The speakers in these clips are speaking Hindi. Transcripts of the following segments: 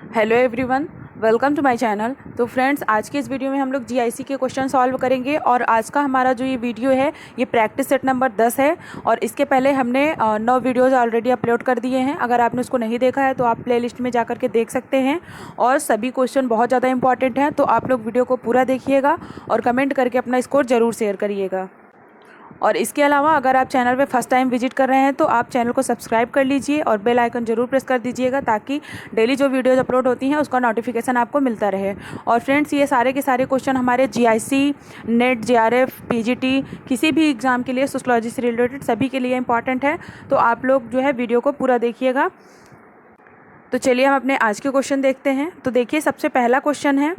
Hello everyone, welcome to my channel. तो फ्रेंड्स, आज के इस वीडियो में हम लोग जीआईसी के क्वेश्चन सॉल्व करेंगे और आज का हमारा जो ये वीडियो है ये प्रैक्टिस सेट नंबर 10 है। और इसके पहले हमने 9 वीडियोज़ ऑलरेडी अपलोड कर दिए हैं। अगर आपने उसको नहीं देखा है तो आप प्लेलिस्ट में जा कर के देख सकते हैं और सभी क्वेश्चन बहुत ज़्यादा इंपॉर्टेंट हैं। तो आप लोग वीडियो को पूरा देखिएगा और कमेंट करके अपना स्कोर ज़रूर शेयर करिएगा। और इसके अलावा अगर आप चैनल पे फर्स्ट टाइम विजिट कर रहे हैं तो आप चैनल को सब्सक्राइब कर लीजिए और बेल आइकन ज़रूर प्रेस कर दीजिएगा ताकि डेली जो वीडियोज़ अपलोड होती हैं उसका नोटिफिकेशन आपको मिलता रहे। और फ्रेंड्स, ये सारे के सारे क्वेश्चन हमारे जीआईसी, नेट, जेआरएफ, पीजीटी, किसी भी एग्ज़ाम के लिए सोशियोलॉजी से रिलेटेड सभी के लिए इंपॉर्टेंट है। तो आप लोग जो है वीडियो को पूरा देखिएगा। तो चलिए हम अपने आज के क्वेश्चन देखते हैं। तो देखिए, सबसे पहला क्वेश्चन है,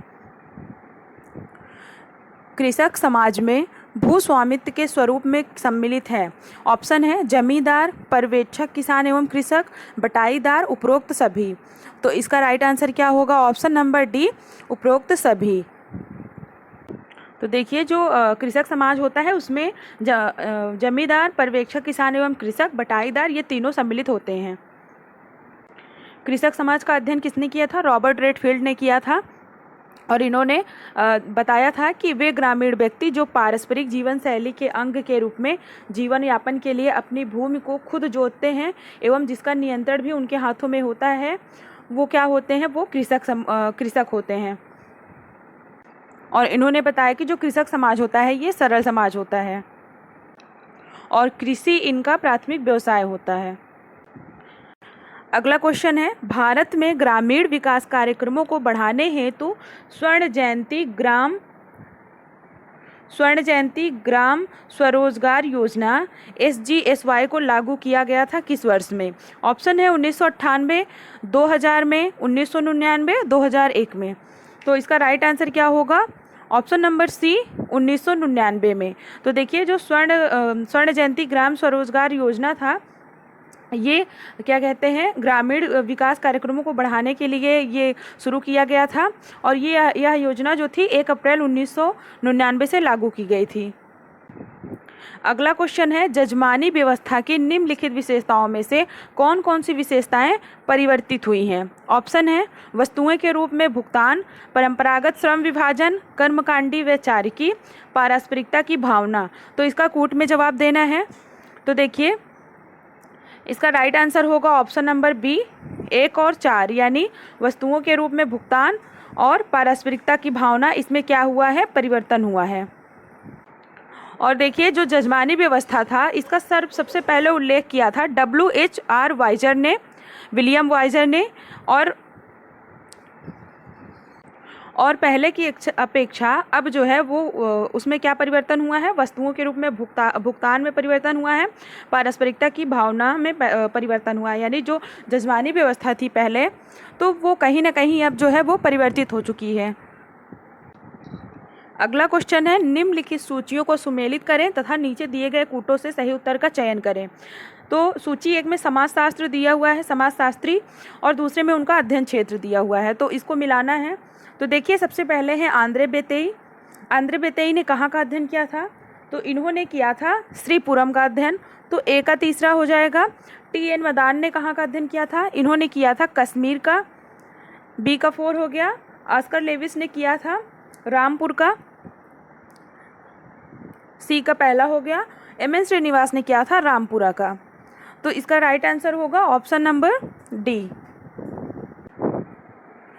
कृषक समाज में भू स्वामित्व के स्वरूप में सम्मिलित है। ऑप्शन है जमींदार, पर्यवेक्षक, किसान एवं कृषक, बटाईदार, उपरोक्त सभी। तो इसका राइट आंसर क्या होगा? ऑप्शन नंबर डी, उपरोक्त सभी। तो देखिए, जो कृषक समाज होता है उसमें जमींदार, पर्यवेक्षक, किसान एवं कृषक, बटाईदार, ये तीनों सम्मिलित होते हैं। कृषक समाज का अध्ययन किसने किया था? रॉबर्ट रेडफील्ड ने किया था। और इन्होंने बताया था कि वे ग्रामीण व्यक्ति जो पारस्परिक जीवन शैली के अंग के रूप में जीवन यापन के लिए अपनी भूमि को खुद जोतते हैं एवं जिसका नियंत्रण भी उनके हाथों में होता है, वो क्या होते हैं? वो कृषक होते हैं। और इन्होंने बताया कि जो कृषक समाज होता है ये सरल समाज होता है और कृषि इनका प्राथमिक व्यवसाय होता है। अगला क्वेश्चन है, भारत में ग्रामीण विकास कार्यक्रमों को बढ़ाने हेतु स्वर्ण जयंती ग्राम स्वरोजगार योजना SGSY को लागू किया गया था किस वर्ष में? ऑप्शन है 1998, 2000 में, 1999, 2001 में। तो इसका राइट आंसर क्या होगा? ऑप्शन नंबर सी, 1999 में। तो देखिए, जो स्वर्ण जयंती ग्राम स्वरोजगार योजना था, ये क्या कहते हैं, ग्रामीण विकास कार्यक्रमों को बढ़ाने के लिए ये शुरू किया गया था और यह योजना जो थी 1 अप्रैल 1999 से लागू की गई थी। अगला क्वेश्चन है, जजमानी व्यवस्था की निम्नलिखित विशेषताओं में से कौन कौन सी विशेषताएं परिवर्तित हुई हैं? ऑप्शन है वस्तुएं के रूप में भुगतान, परंपरागत श्रम विभाजन, कर्मकांडी वैचारिकी, पारस्परिकता की भावना। तो इसका कूट में जवाब देना है। तो देखिए, इसका राइट आंसर होगा ऑप्शन नंबर बी, 1 और 4, यानी वस्तुओं के रूप में भुगतान और पारस्परिकता की भावना, इसमें क्या हुआ है? परिवर्तन हुआ है। और देखिए, जो जजमानी व्यवस्था था इसका सबसे पहले उल्लेख किया था WHR वाइजर ने, विलियम वाइजर ने। और पहले की अपेक्षा अब जो है वो उसमें क्या परिवर्तन हुआ है? वस्तुओं के रूप में भुगतान में परिवर्तन हुआ है, पारस्परिकता की भावना में परिवर्तन हुआ है। यानी जो जजमानी व्यवस्था थी पहले, तो वो कहीं ना कहीं अब जो है वो परिवर्तित हो चुकी है। अगला क्वेश्चन है, निम्नलिखित सूचियों को सुमेलित करें तथा नीचे दिए गए कूटों से सही उत्तर का चयन करें। तो सूची 1 में समाजशास्त्र दिया हुआ है, समाजशास्त्री, और दूसरे में उनका अध्ययन क्षेत्र दिया हुआ है। तो इसको मिलाना है। तो देखिए, सबसे पहले है आंद्रे बेतेई। आंद्रे बेतेई ने कहाँ का अध्ययन किया था? तो इन्होंने किया था श्रीपुरम का अध्ययन। तो ए का तीसरा हो जाएगा। TN मदान ने कहाँ का अध्ययन किया था? इन्होंने किया था कश्मीर का। बी का 4 हो गया। ऑस्कर लेविस ने किया था रामपुर का। सी का पहला हो गया। MN श्रीनिवास ने किया था रामपुरा का। तो इसका राइट आंसर होगा ऑप्शन नंबर डी।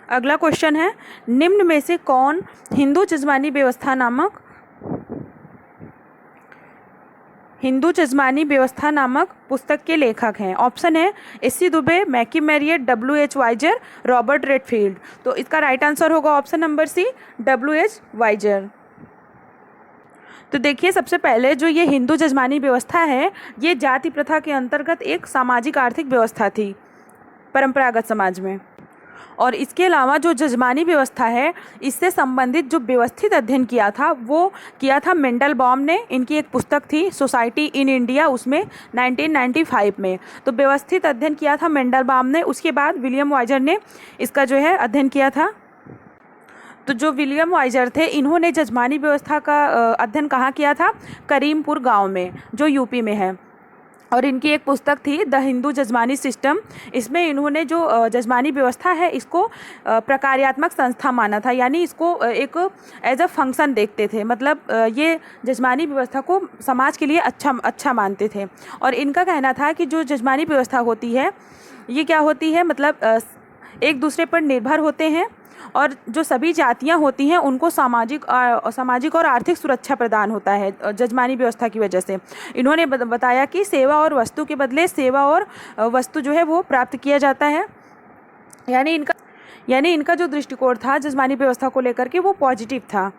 अगला क्वेश्चन है, निम्न में से कौन हिंदू जजमानी व्यवस्था नामक पुस्तक के लेखक हैं? ऑप्शन है SC Dubey, McKim Marriott, WH Wiser, Robert Redfield. तो इसका राइट आंसर होगा option number C, WH Wiser. तो देखिए, सबसे पहले जो ये हिंदू जजमानी व्यवस्था है ये जाति प्रथा के अंतर्गत एक सामाजिक आर्थिक व्यवस्था थी परंपरागत समाज में। और इसके अलावा जो जजमानी व्यवस्था है इससे संबंधित जो व्यवस्थित अध्ययन किया था वो किया था मेंडलबॉम ने। इनकी एक पुस्तक थी सोसाइटी इन इंडिया, उसमें 1995 में। तो व्यवस्थित अध्ययन किया था मेंडलबॉम ने। उसके बाद विलियम वाइजर ने इसका जो है अध्ययन किया था। तो जो विलियम वाइजर थे इन्होंने जजमानी व्यवस्था का अध्ययन कहाँ किया था? करीमपुर गाँव में, जो यूपी में है। और इनकी एक पुस्तक थी द हिंदू जजमानी सिस्टम। इसमें इन्होंने जो जजमानी व्यवस्था है इसको प्रकार्यात्मक संस्था माना था, यानी इसको एक एज अ फंक्शन देखते थे। मतलब ये जजमानी व्यवस्था को समाज के लिए अच्छा मानते थे। और इनका कहना था कि जो जजमानी व्यवस्था होती है ये क्या होती है, मतलब एक दूसरे पर निर्भर होते हैं और जो सभी जातियां होती हैं उनको सामाजिक और आर्थिक सुरक्षा प्रदान होता है जजमानी व्यवस्था की वजह से। इन्होंने बताया कि सेवा और वस्तु के बदले सेवा और वस्तु जो है वो प्राप्त किया जाता है। यानी इनका जो दृष्टिकोण था जजमानी व्यवस्था को लेकर के वो पॉजिटिव था।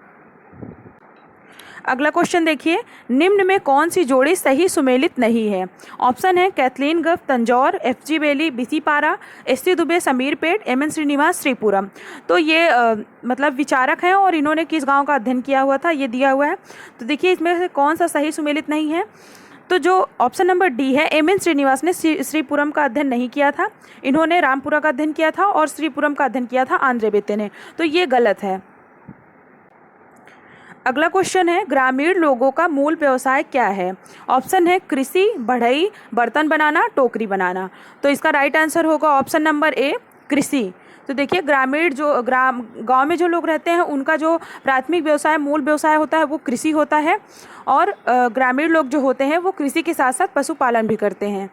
अगला क्वेश्चन देखिए, निम्न में कौन सी जोड़ी सही सुमेलित नहीं है? ऑप्शन है कैथलीन गफ तंजौर, एफ.जी. बेली बिसीपारा, एस.सी. दुबे समीरपेट, एम.एन. श्रीनिवास श्रीपुरम। तो ये मतलब विचारक हैं और इन्होंने किस गांव का अध्ययन किया हुआ था ये दिया हुआ है। तो देखिए इसमें से कौन सा सही सुमेलित नहीं है? तो जो ऑप्शन नंबर डी है, एम.एन. श्रीनिवास ने श्रीपुरम का अध्ययन नहीं किया था। इन्होंने रामपुरा का अध्ययन किया था और श्रीपुरम का अध्ययन किया था आंध्रे बेते ने। तो ये गलत है। अगला क्वेश्चन है, ग्रामीण लोगों का मूल व्यवसाय क्या है? ऑप्शन है कृषि, बढ़ई, बर्तन बनाना, टोकरी बनाना। तो इसका राइट आंसर होगा ऑप्शन नंबर ए, कृषि। तो देखिए ग्रामीण जो गांव में जो लोग रहते हैं उनका जो प्राथमिक व्यवसाय, मूल व्यवसाय होता है वो कृषि होता है। और ग्रामीण लोग जो होते हैं वो कृषि के साथ साथ पशुपालन भी करते हैं।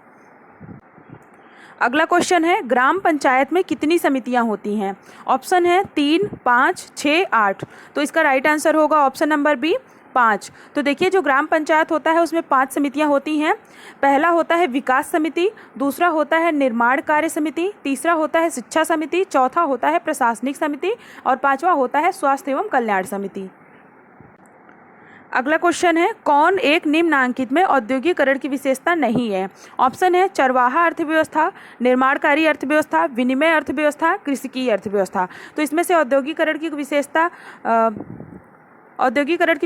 अगला क्वेश्चन है, ग्राम पंचायत में कितनी समितियां होती हैं? ऑप्शन है 3, 5, 6, 8। तो इसका राइट आंसर होगा ऑप्शन नंबर बी, 5। तो देखिए जो ग्राम पंचायत होता है उसमें 5 समितियां होती हैं। पहला होता है विकास समिति, दूसरा होता है निर्माण कार्य समिति, तीसरा होता है शिक्षा समिति, चौथा होता है प्रशासनिक समिति और पांचवा होता है स्वास्थ्य एवं कल्याण समिति। अगला क्वेश्चन है, कौन एक निम्नांकित में औद्योगिकरण की विशेषता नहीं है? ऑप्शन है चरवाहा अर्थव्यवस्था, निर्माणकारी अर्थव्यवस्था, विनिमय अर्थव्यवस्था, कृषिकीय अर्थव्यवस्था। तो इसमें से औद्योगिकरण की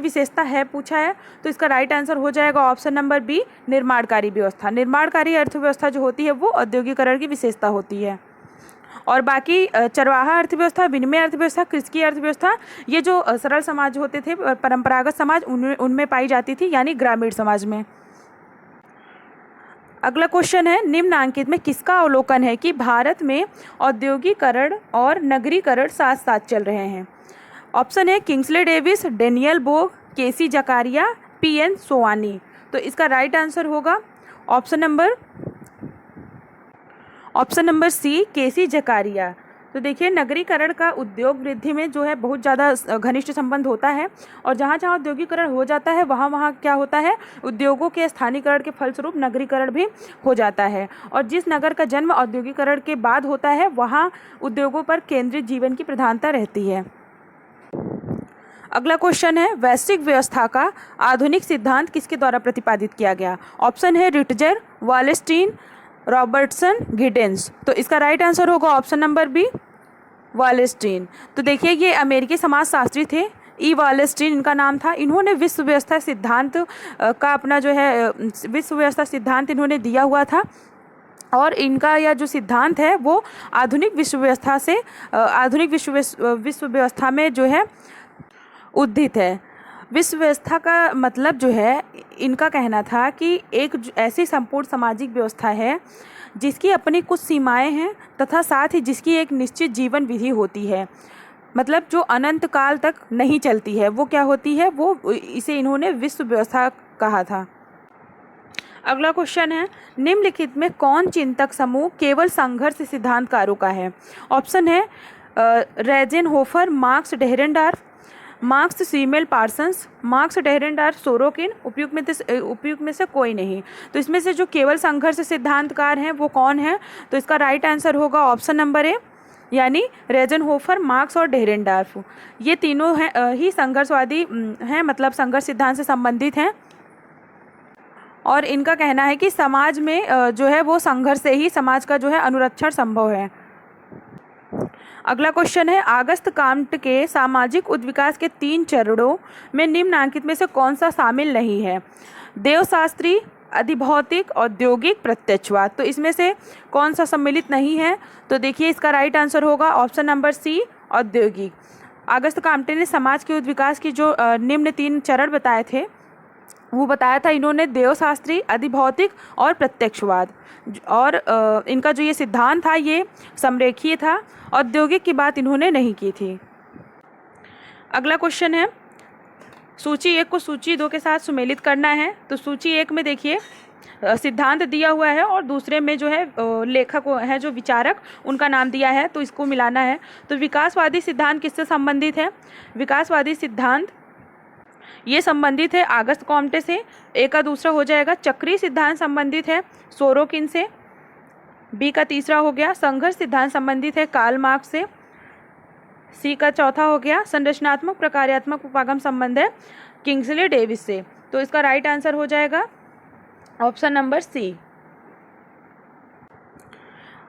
विशेषता है पूछा है, तो इसका राइट आंसर हो जाएगा ऑप्शन नंबर बी, निर्माणकारी व्यवस्था। निर्माणकारी अर्थव्यवस्था जो होती है वो औद्योगिकरण की विशेषता होती है। और बाकी चरवाहा अर्थव्यवस्था, विनिमय अर्थव्यवस्था, कृषि अर्थव्यवस्था, ये जो सरल समाज होते थे, परंपरागत समाज, उनमें पाई जाती थी, यानी ग्रामीण समाज में। अगला क्वेश्चन है, निम्नांकित में किसका अवलोकन है कि भारत में औद्योगिकरण और नगरीकरण साथ साथ चल रहे हैं? ऑप्शन है किंग्सले डेविस, डेनियल बोग, केसी जकारिया, पी.एन. सोवानी। तो इसका राइट आंसर होगा ऑप्शन नंबर सी, केसी जकारिया। तो देखिए नगरीकरण का उद्योग वृद्धि में जो है बहुत ज़्यादा घनिष्ठ संबंध होता है और जहाँ जहाँ औद्योगिकरण हो जाता है वहाँ क्या होता है, उद्योगों के स्थानीयकरण के फलस्वरूप नगरीकरण भी हो जाता है। और जिस नगर का जन्म औद्योगिकरण के बाद होता है वहाँ उद्योगों पर केंद्रित जीवन की प्रधानता रहती है। अगला क्वेश्चन है, वैश्विक व्यवस्था का आधुनिक सिद्धांत किसके द्वारा प्रतिपादित किया गया? ऑप्शन है रिटजर, वालेस्टीन, रॉबर्टसन, गिडेंस। तो इसका राइट आंसर होगा ऑप्शन नंबर बी, वालेस्टीन। तो देखिए ये अमेरिकी समाजशास्त्री थे, ई वालेस्टीन इनका नाम था। इन्होंने विश्व व्यवस्था सिद्धांत का अपना जो है विश्व व्यवस्था सिद्धांत इन्होंने दिया हुआ था और इनका यह जो सिद्धांत है वो आधुनिक विश्व व्यवस्था में जो है उद्धित है। विश्व व्यवस्था का मतलब जो है, इनका कहना था कि एक ऐसी संपूर्ण सामाजिक व्यवस्था है जिसकी अपनी कुछ सीमाएं हैं तथा साथ ही जिसकी एक निश्चित जीवन विधि होती है, मतलब जो अनंत काल तक नहीं चलती है, वो क्या होती है, वो इसे इन्होंने विश्व व्यवस्था कहा था। अगला क्वेश्चन है, निम्नलिखित में कौन चिंतक समूह केवल संघर्ष सिद्धांतकारों का है? ऑप्शन है Ratzenhofer, Marx Dahrendorf, Marx Simmel Parsons, Marx Dahrendorf, Sorokin, उपयुक्त में से कोई नहीं। तो इसमें से जो केवल संघर्ष सिद्धांतकार हैं वो कौन है? तो इसका राइट आंसर होगा ऑप्शन नंबर ए, यानी रेजेनहोफर, मार्क्स और डेहरेनडॉर्फ। ये तीनों ही संघर्षवादी हैं, मतलब संघर्ष सिद्धांत से संबंधित हैं और इनका कहना है कि समाज में जो है वो संघर्ष से ही समाज का जो है अनुरक्षण संभव है। अगला क्वेश्चन है, अगस्त काम्ट के सामाजिक उद्विकास के 3 चरणों में निम्नांकित में से कौन सा शामिल नहीं है? देवशास्त्री, अधिभौतिक, औद्योगिक, प्रत्यक्षवाद। तो इसमें से कौन सा सम्मिलित नहीं है? तो देखिए इसका राइट आंसर होगा ऑप्शन नंबर सी, औद्योगिक। अगस्त काम्टे ने समाज के उद्विकास की जो निम्न 3 चरण बताए थे वो बताया था इन्होंने देवशास्त्री, अधिभौतिक और प्रत्यक्षवाद। और इनका जो ये सिद्धांत था ये समरेखीय था, औद्योगिक की बात इन्होंने नहीं की थी। अगला क्वेश्चन है, सूची 1 को सूची 2 के साथ सुमेलित करना है। तो सूची 1 में देखिए सिद्धांत दिया हुआ है और दूसरे में जो है लेखक है जो विचारक उनका नाम दिया है, तो इसको मिलाना है। तो विकासवादी सिद्धांत किससे संबंधित है? विकासवादी सिद्धांत ये संबंधित है आगस्त कॉम्टे से। ए का दूसरा हो जाएगा चक्रीय सिद्धांत संबंधित है सोरोकिन से। बी का तीसरा हो गया संघर्ष सिद्धांत संबंधित है कार्ल मार्क्स से। सी का चौथा हो गया संरचनात्मक प्रकार्यात्मक उपागम संबंध है किंग्सले डेविस से। तो इसका राइट आंसर हो जाएगा ऑप्शन नंबर सी।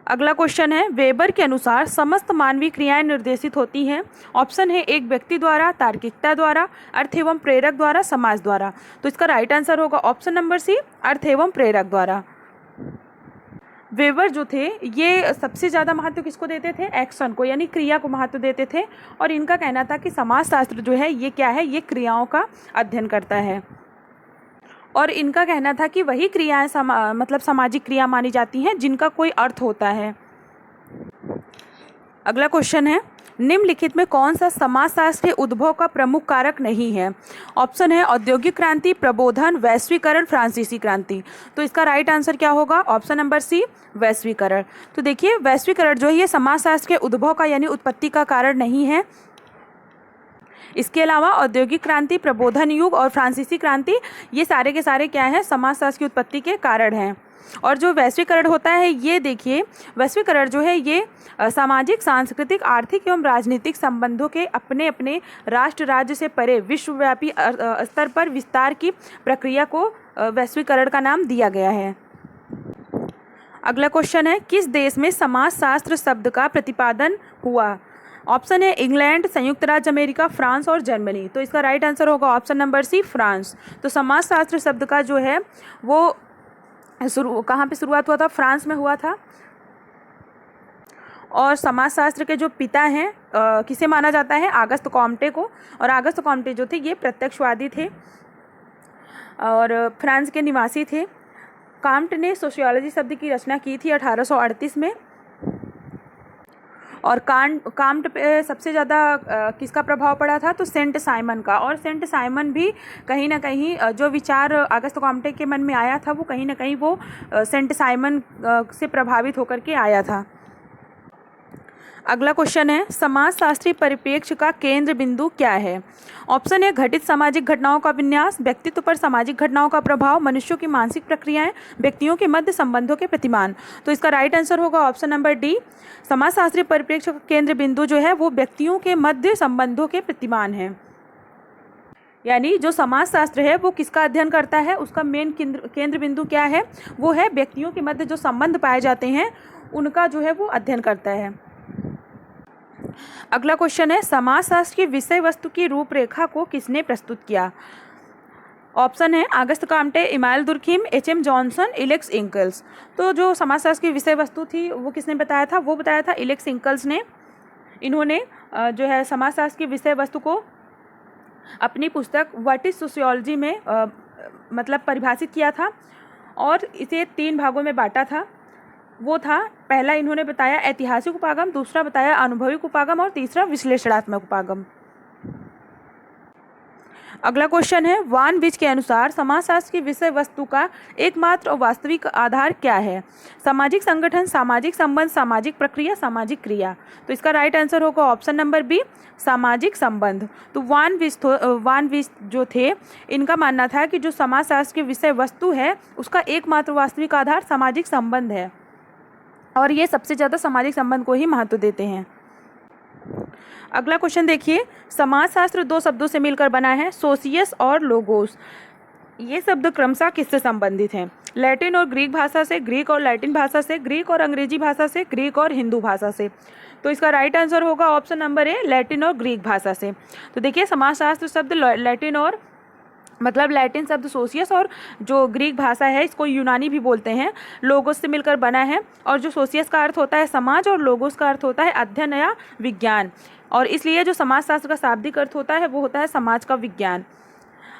अगला क्वेश्चन है, वेबर के अनुसार समस्त मानवीय क्रियाएं निर्देशित होती हैं। ऑप्शन है एक व्यक्ति द्वारा, तार्किकता द्वारा, अर्थ एवं प्रेरक द्वारा, समाज द्वारा। तो इसका राइट आंसर होगा ऑप्शन नंबर सी, अर्थ एवं प्रेरक द्वारा। वेबर जो थे ये सबसे ज़्यादा महत्व किसको देते थे? एक्शन को, यानी क्रिया को महत्व देते थे। और इनका कहना था कि समाजशास्त्र जो है ये क्या है? ये क्रियाओं का अध्ययन करता है। और इनका कहना था कि वही क्रियाएं मतलब सामाजिक क्रिया मानी जाती हैं जिनका कोई अर्थ होता है। अगला क्वेश्चन है, निम्नलिखित में कौन सा समाजशास्त्र के उद्भव का प्रमुख कारक नहीं है? ऑप्शन है औद्योगिक क्रांति, प्रबोधन, वैश्वीकरण, फ्रांसीसी क्रांति। तो इसका राइट आंसर क्या होगा? ऑप्शन नंबर सी, वैश्वीकरण। तो देखिए वैश्वीकरण जो है ये समाजशास्त्र के उद्भव का यानी उत्पत्ति का कारण नहीं है। इसके अलावा औद्योगिक क्रांति, प्रबोधन युग और फ्रांसीसी क्रांति ये सारे के सारे क्या हैं? समाजशास्त्र की उत्पत्ति के कारण हैं। और जो वैश्वीकरण होता है ये देखिए वैश्वीकरण जो है ये सामाजिक, सांस्कृतिक, आर्थिक एवं राजनीतिक संबंधों के अपने अपने राष्ट्र राज्य से परे विश्वव्यापी स्तर पर विस्तार की प्रक्रिया को वैश्वीकरण का नाम दिया गया है। अगला क्वेश्चन है, किस देश में समाजशास्त्र शब्द का प्रतिपादन हुआ? ऑप्शन है इंग्लैंड, संयुक्त राज्य अमेरिका, फ्रांस और जर्मनी। तो इसका राइट आंसर होगा ऑप्शन नंबर सी, फ्रांस। तो समाजशास्त्र शब्द का जो है वो कहाँ पे शुरुआत हुआ था? फ्रांस में हुआ था। और समाजशास्त्र के जो पिता हैं किसे माना जाता है? आगस्त कॉम्टे को। और आगस्त कॉम्टे जो थे ये प्रत्यक्षवादी थे और फ्रांस के निवासी थे। काम्ट ने सोशियोलॉजी शब्द की रचना की थी 1838 में। और काम्ट पे सबसे ज़्यादा किसका प्रभाव पड़ा था? तो सेंट साइमन का। और सेंट साइमन भी कहीं ना कहीं जो विचार अगस्त कॉम्टे के मन में आया था वो कहीं ना कहीं वो सेंट साइमन से प्रभावित होकर के आया था। अगला क्वेश्चन है, समाजशास्त्रीय परिप्रेक्ष्य का केंद्र बिंदु क्या है? ऑप्शन है घटित सामाजिक घटनाओं का विन्यास, व्यक्तित्व पर सामाजिक घटनाओं का प्रभाव, मनुष्यों की मानसिक प्रक्रियाएं, व्यक्तियों के मध्य संबंधों के प्रतिमान। तो इसका राइट आंसर होगा ऑप्शन नंबर डी, समाजशास्त्रीय परिप्रेक्ष्य का केंद्र बिंदु जो है वो व्यक्तियों के मध्य संबंधों के प्रतिमान है। यानी जो समाजशास्त्र है वो किसका अध्ययन करता है? उसका मेन केंद्र बिंदु क्या है? वो है व्यक्तियों के मध्य जो संबंध पाए जाते हैं उनका जो है वो अध्ययन करता है। अगला क्वेश्चन है, समाजशास्त्र की विषय वस्तु की रूपरेखा को किसने प्रस्तुत किया? ऑप्शन है Auguste Comte, Emmanuel Durkheim, HM. Johnson, Alex Inkeles. तो जो समाजशास्त्र की विषय वस्तु थी वो किसने बताया था? वो बताया था इलेक्स इंकल्स ने। इन्होंने जो है समाजशास्त्र की विषय वस्तु को अपनी पुस्तक व्हाट इज सोशियोलॉजी में मतलब परिभाषित किया था और इसे 3 भागों में बांटा था। वो था, पहला इन्होंने बताया ऐतिहासिक उपागम, दूसरा बताया अनुभविक उपागम और तीसरा विश्लेषणात्मक उपागम। अगला क्वेश्चन है, वान विच के अनुसार समाजशास्त्र की विषय वस्तु का एकमात्र और वास्तविक आधार क्या है? सामाजिक संगठन, सामाजिक संबंध, सामाजिक प्रक्रिया, सामाजिक क्रिया। तो इसका राइट आंसर होगा ऑप्शन नंबर बी, सामाजिक संबंध। तो वान विच जो थे इनका मानना था कि जो समाजशास्त्र की विषय वस्तु है उसका एकमात्र वास्तविक आधार सामाजिक संबंध है और ये सबसे ज़्यादा सामाजिक संबंध को ही महत्व देते हैं। अगला क्वेश्चन देखिए, समाजशास्त्र 2 शब्दों से मिलकर बना है, सोशियस और लोगोस। ये शब्द क्रमशः किससे संबंधित हैं? लैटिन और ग्रीक भाषा से, ग्रीक और लैटिन भाषा से, ग्रीक और अंग्रेजी भाषा से, ग्रीक और हिंदू भाषा से। तो इसका राइट आंसर होगा ऑप्शन नंबर ए, लैटिन और ग्रीक भाषा से। तो देखिए समाजशास्त्र शब्द लैटिन और मतलब लैटिन शब्द सोशियस और जो ग्रीक भाषा है इसको यूनानी भी बोलते हैं, लोगोस से मिलकर बना है। और जो सोशियस का अर्थ होता है समाज और लोगोस का अर्थ होता है अध्ययन या विज्ञान। और इसलिए जो समाजशास्त्र का शाब्दिक अर्थ होता है वो होता है समाज का विज्ञान।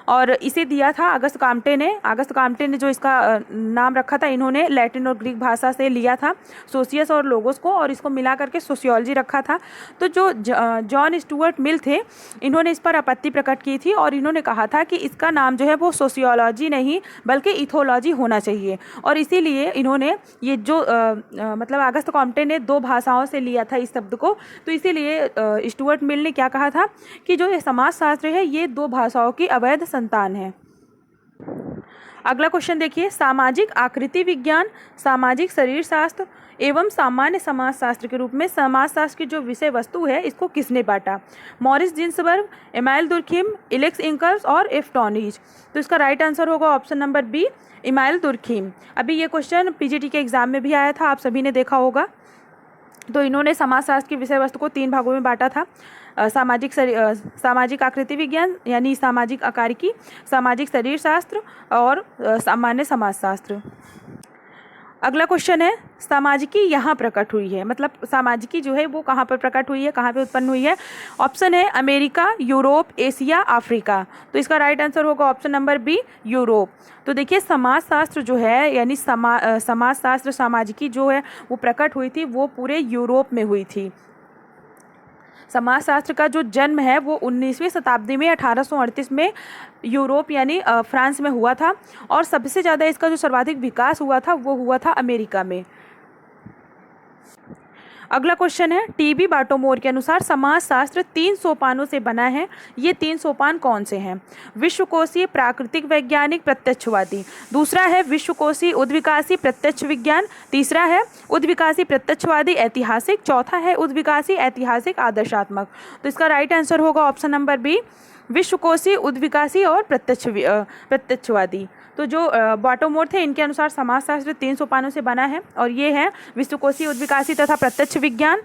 और इसे दिया था अगस्त काम्टे ने। अगस्त काम्टे ने जो इसका नाम रखा था, इन्होंने लैटिन और ग्रीक भाषा से लिया था सोशियस और लोगोस को, और इसको मिला करके सोशियोलॉजी रखा था। तो जो जॉन स्टुअर्ट मिल थे, इन्होंने इस पर आपत्ति प्रकट की थी और इन्होंने कहा था कि इसका नाम जो है वो सोशियोलॉजी नहीं बल्कि इथोलॉजी होना चाहिए। और इसीलिए इन्होंने ये जो मतलब अगस्त काम्टे ने 2 भाषाओं से लिया था इस शब्द को, तो इसीलिए स्टुअर्ट मिल ने क्या कहा था कि जो ये समाजशास्त्र है ये 2 भाषाओं की अवैध संतान है। अगला क्वेश्चन देखिए, सामाजिक आकृति विज्ञान, सामाजिक शरीर शास्त्र एवं सामान्य समाजशास्त्र के रूप में समाजशास्त्र की जो विषय वस्तु है इसको किसने बांटा? Morris Ginsberg, Emile Durkheim, Alex Inkeles और एफ टॉनीज। तो इसका राइट आंसर होगा option number B, Emile Durkheim. अभी ये क्वेश्चन पीजीटी के एग्जाम में भी आया था, आप सभी ने देखा होगा। तो इन्होंने समाजशास्त्र की विषय वस्तु को 3 भागों में बांटा था, सामाजिक आकृति विज्ञान यानी सामाजिक आकारिकी, सामाजिक शरीर शास्त्र और सामान्य समाजशास्त्र। अगला क्वेश्चन है, सामाजिकी यहाँ प्रकट हुई है, मतलब सामाजिकी जो है वो कहाँ पर प्रकट हुई है, कहाँ पे उत्पन्न हुई है? ऑप्शन है अमेरिका, यूरोप, एशिया, अफ्रीका। तो इसका राइट आंसर होगा ऑप्शन नंबर बी, यूरोप। तो देखिए समाजशास्त्र जो है यानी समाजशास्त्र सामाजिकी जो है वो प्रकट हुई थी वो पूरे यूरोप में हुई थी। समाजशास्त्र का जो जन्म है वो 19वीं शताब्दी में 1838 में यूरोप यानी फ्रांस में हुआ था, और सबसे ज़्यादा इसका जो सर्वाधिक विकास हुआ था वो हुआ था अमेरिका में। अगला क्वेश्चन है, टीबी बाटोमोर के अनुसार समाजशास्त्र 3 सोपानों से बना है। ये 3 सोपान कौन से हैं? विश्वकोशीय, प्राकृतिक वैज्ञानिक, प्रत्यक्षवादी। दूसरा है विश्वकोशीय उद्विकासी प्रत्यक्ष विज्ञान। तीसरा है उद्विकासी प्रत्यक्षवादी ऐतिहासिक। चौथा है उद्विकासी ऐतिहासिक आदर्शात्मक। तो इसका राइट आंसर होगा ऑप्शन नंबर बी, विश्वकोशीय, उद्विकासी और प्रत्यक्षवादी। तो जो बाटोमोर थे इनके अनुसार समाजशास्त्र 3 सोपानों से बना है, और ये है विश्वकोशीय, उद्विकासी तथा प्रत्यक्ष विज्ञान।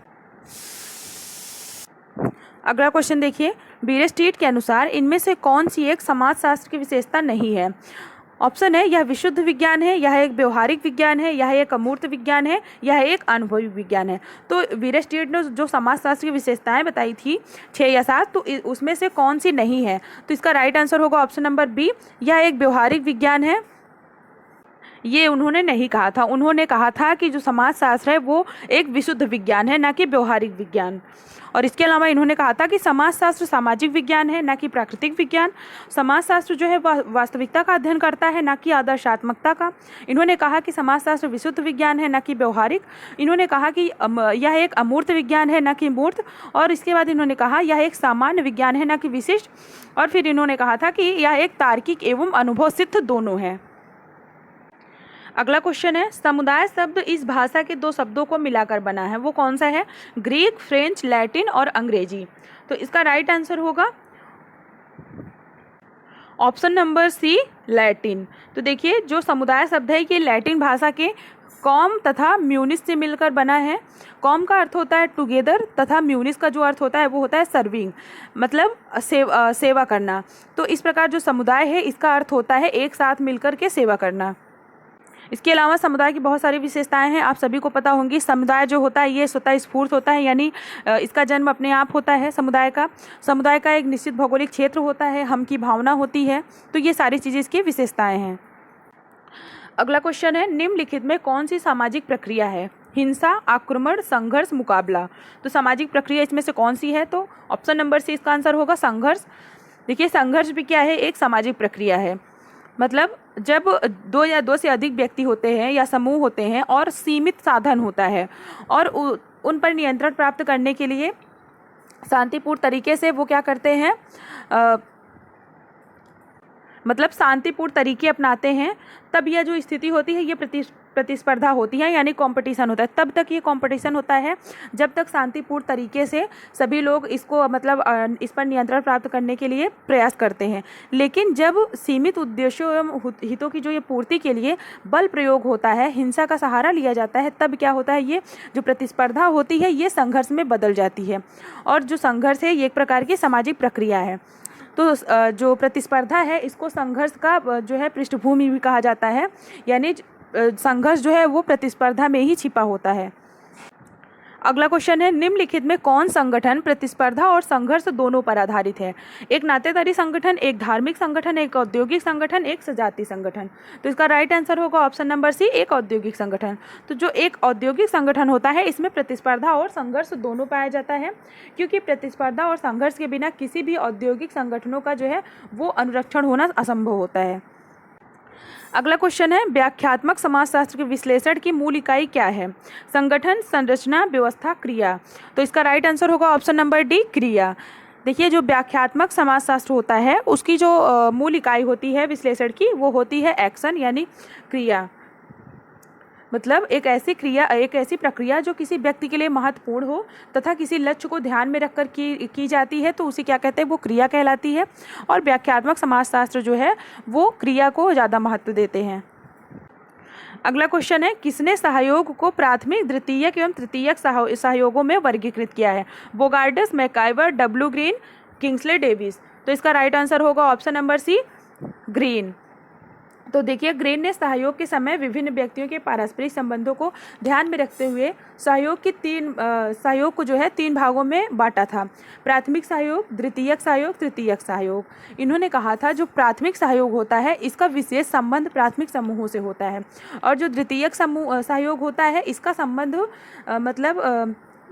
अगला क्वेश्चन देखिए, बीरेस्टीट के अनुसार इनमें से कौन सी एक समाजशास्त्र की विशेषता नहीं है? ऑप्शन है यह विशुद्ध विज्ञान है, यह एक व्यवहारिक विज्ञान है, यह एक अमूर्त विज्ञान है, यह एक अनुभवी विज्ञान है। तो बीरेस्टीट ने जो समाजशास्त्र की विशेषताएं बताई थी 6 या 7, तो उसमें से कौन सी नहीं है? तो इसका राइट आंसर होगा ऑप्शन नंबर बी, यह एक व्यवहारिक विज्ञान है। ये उन्होंने नहीं कहा था, उन्होंने कहा था कि जो समाजशास्त्र है वो एक विशुद्ध विज्ञान है, ना कि व्यवहारिक विज्ञान। और इसके अलावा इन्होंने कहा था कि समाजशास्त्र सामाजिक विज्ञान है, ना कि प्राकृतिक विज्ञान। समाजशास्त्र जो है वास्तविकता का अध्ययन करता है, ना कि आदर्शात्मकता का। इन्होंने कहा कि समाजशास्त्र विशुद्ध विज्ञान है, ना कि व्यवहारिक। इन्होंने कहा कि यह एक अमूर्त विज्ञान है, ना कि मूर्त। और इसके बाद इन्होंने कहा यह एक सामान्य विज्ञान है, ना कि विशिष्ट। और फिर इन्होंने कहा था कि यह एक तार्किक एवं अनुभव सिद्ध दोनों है। अगला क्वेश्चन है, समुदाय शब्द इस भाषा के 2 शब्दों को मिलाकर बना है, वो कौन सा है? ग्रीक, फ्रेंच, लैटिन और अंग्रेजी। तो इसका राइट आंसर होगा ऑप्शन नंबर सी, लैटिन। तो देखिए जो समुदाय शब्द है ये लैटिन भाषा के कॉम तथा म्यूनिस से मिलकर बना है। कॉम का अर्थ होता है टुगेदर तथा म्यूनिस का जो अर्थ होता है वो होता है सर्विंग, मतलब सेवा करना। तो इस प्रकार जो समुदाय है इसका अर्थ होता है एक साथ मिलकर के सेवा करना। इसके अलावा समुदाय की बहुत सारी विशेषताएं हैं, आप सभी को पता होंगी। समुदाय जो होता है ये स्वतः स्फूर्त होता है, यानी इसका जन्म अपने आप होता है। समुदाय का एक निश्चित भौगोलिक क्षेत्र होता है, हम की भावना होती है। तो ये सारी चीज़ें इसकी विशेषताएं हैं। अगला क्वेश्चन है, निम्नलिखित में कौन सी सामाजिक प्रक्रिया है? हिंसा, आक्रमण, संघर्ष, मुकाबला। तो सामाजिक प्रक्रिया इसमें से कौन सी है? तो ऑप्शन नंबर सी इसका आंसर होगा संघर्ष। देखिए संघर्ष भी क्या है? एक सामाजिक प्रक्रिया है। मतलब जब 2 या 2 से अधिक व्यक्ति होते हैं या समूह होते हैं और सीमित साधन होता है और उन पर नियंत्रण प्राप्त करने के लिए शांतिपूर्ण तरीके से वो क्या करते हैं, मतलब शांतिपूर्ण तरीके अपनाते हैं, तब यह जो स्थिति होती है ये प्रतिस्पर्धा होती है, यानी कंपटीशन होता है। तब तक ये कंपटीशन होता है जब तक शांतिपूर्ण तरीके से सभी लोग इसको मतलब इस पर नियंत्रण प्राप्त करने के लिए प्रयास करते हैं। लेकिन जब सीमित उद्देश्यों एवं हितों की जो ये पूर्ति के लिए बल प्रयोग होता है, हिंसा का सहारा लिया जाता है, तब क्या होता है, ये जो प्रतिस्पर्धा होती है ये संघर्ष में बदल जाती है। और जो संघर्ष है ये एक प्रकार की सामाजिक प्रक्रिया है। तो जो प्रतिस्पर्धा है इसको संघर्ष का जो है पृष्ठभूमि भी कहा जाता है, यानी संघर्ष जो है वो प्रतिस्पर्धा में ही छिपा होता है। अगला क्वेश्चन है, निम्नलिखित में कौन संगठन प्रतिस्पर्धा और संघर्ष दोनों पर आधारित है? एक नातेदारी संगठन, एक धार्मिक संगठन, एक औद्योगिक संगठन, एक सजातीय संगठन। तो इसका राइट आंसर होगा ऑप्शन नंबर सी, एक औद्योगिक संगठन। तो जो एक औद्योगिक संगठन होता है इसमें प्रतिस्पर्धा और संघर्ष दोनों पाया जाता है, क्योंकि प्रतिस्पर्धा और संघर्ष के बिना किसी भी औद्योगिक संगठनों का जो है वो अनुरक्षण होना असंभव होता है। अगला क्वेश्चन है, व्याख्यात्मक समाजशास्त्र के विश्लेषण की मूल इकाई क्या है? संगठन, संरचना, व्यवस्था, क्रिया। तो इसका राइट आंसर होगा ऑप्शन नंबर डी, क्रिया। देखिए, जो व्याख्यात्मक समाजशास्त्र होता है उसकी जो मूल इकाई होती है विश्लेषण की, वो होती है एक्शन, यानी क्रिया। मतलब एक ऐसी प्रक्रिया जो किसी व्यक्ति के लिए महत्वपूर्ण हो तथा किसी लक्ष्य को ध्यान में रखकर की जाती है, तो उसे क्या कहते हैं, वो क्रिया कहलाती है। और व्याख्यात्मक समाजशास्त्र जो है वो क्रिया को ज़्यादा महत्व देते हैं। अगला क्वेश्चन है, किसने सहयोग को प्राथमिक, द्वितीयक एवं तृतीयक सहयोगों में वर्गीकृत किया है? Bogardus, MacIver, W green, Kingsley Davis. तो इसका राइट आंसर होगा ऑप्शन नंबर सी, ग्रीन। तो देखिए, ग्रीन ने सहयोग के समय विभिन्न व्यक्तियों के पारस्परिक संबंधों को ध्यान में रखते हुए सहयोग को जो है 3 भागों में बांटा था। प्राथमिक सहयोग, द्वितीयक सहयोग, तृतीयक सहयोग। इन्होंने कहा था जो प्राथमिक सहयोग होता है इसका विशेष संबंध प्राथमिक समूहों से होता है, और जो द्वितीयक सहयोग होता है इसका संबंध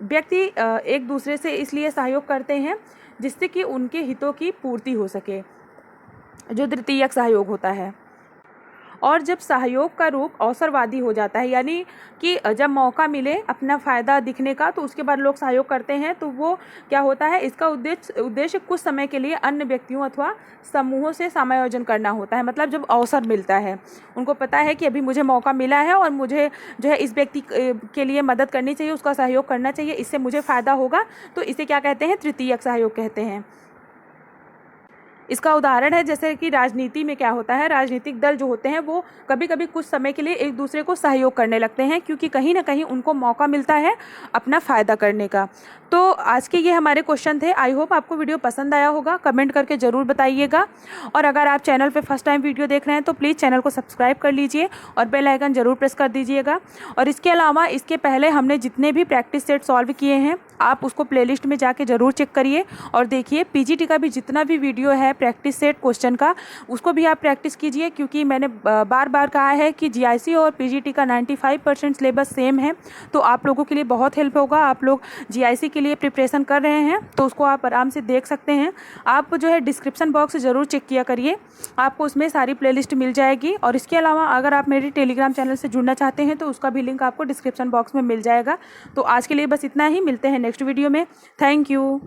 व्यक्ति एक दूसरे से इसलिए सहयोग करते हैं जिससे कि उनके हितों की पूर्ति हो सके, जो द्वितीयक सहयोग होता है। और जब सहयोग का रूप अवसरवादी हो जाता है, यानी कि जब मौका मिले अपना फ़ायदा दिखने का तो उसके बाद लोग सहयोग करते हैं, तो वो क्या होता है, इसका उद्देश्य कुछ समय के लिए अन्य व्यक्तियों अथवा समूहों से समायोजन करना होता है। मतलब जब अवसर मिलता है, उनको पता है कि अभी मुझे मौका मिला है और मुझे जो है इस व्यक्ति के लिए मदद करनी चाहिए, उसका सहयोग करना चाहिए, इससे मुझे फ़ायदा होगा, तो इसे क्या कहते हैं, तृतीयक सहयोग कहते हैं। इसका उदाहरण है जैसे कि राजनीति में क्या होता है, राजनीतिक दल जो होते हैं वो कभी कभी कुछ समय के लिए एक दूसरे को सहयोग करने लगते हैं, क्योंकि कहीं ना कहीं उनको मौका मिलता है अपना फ़ायदा करने का। तो आज के ये हमारे क्वेश्चन थे। आई होप आपको वीडियो पसंद आया होगा, कमेंट करके ज़रूर बताइएगा। और अगर आप चैनल पे फर्स्ट टाइम वीडियो देख रहे हैं तो प्लीज़ चैनल को सब्सक्राइब कर लीजिए और बेल आइकन ज़रूर प्रेस कर दीजिएगा। और इसके अलावा इसके पहले हमने जितने भी प्रैक्टिस सेट सॉल्व किए हैं आप उसको प्लेलिस्ट में जाके ज़रूर चेक करिए और देखिए। पीजीटी का भी जितना भी वीडियो है प्रैक्टिस सेट क्वेश्चन का, उसको भी आप प्रैक्टिस कीजिए, क्योंकि मैंने बार बार कहा है कि जीआईसी और पीजीटी का 95% सिलेबस सेम है, तो आप लोगों के लिए बहुत हेल्प होगा। आप लोग जीआईसी के लिए प्रिपरेशन कर रहे हैं तो उसको आप आराम से देख सकते हैं। आप जो है डिस्क्रिप्शन बॉक्स ज़रूर चेक किया करिए, आपको उसमें सारी प्लेलिस्ट मिल जाएगी। और इसके अलावा अगर आप मेरी टेलीग्राम चैनल से जुड़ना चाहते हैं तो उसका भी लिंक आपको डिस्क्रिप्शन बॉक्स में मिल जाएगा। तो आज के लिए बस इतना ही, मिलते हैं नेक्स्ट वीडियो में। Thank you.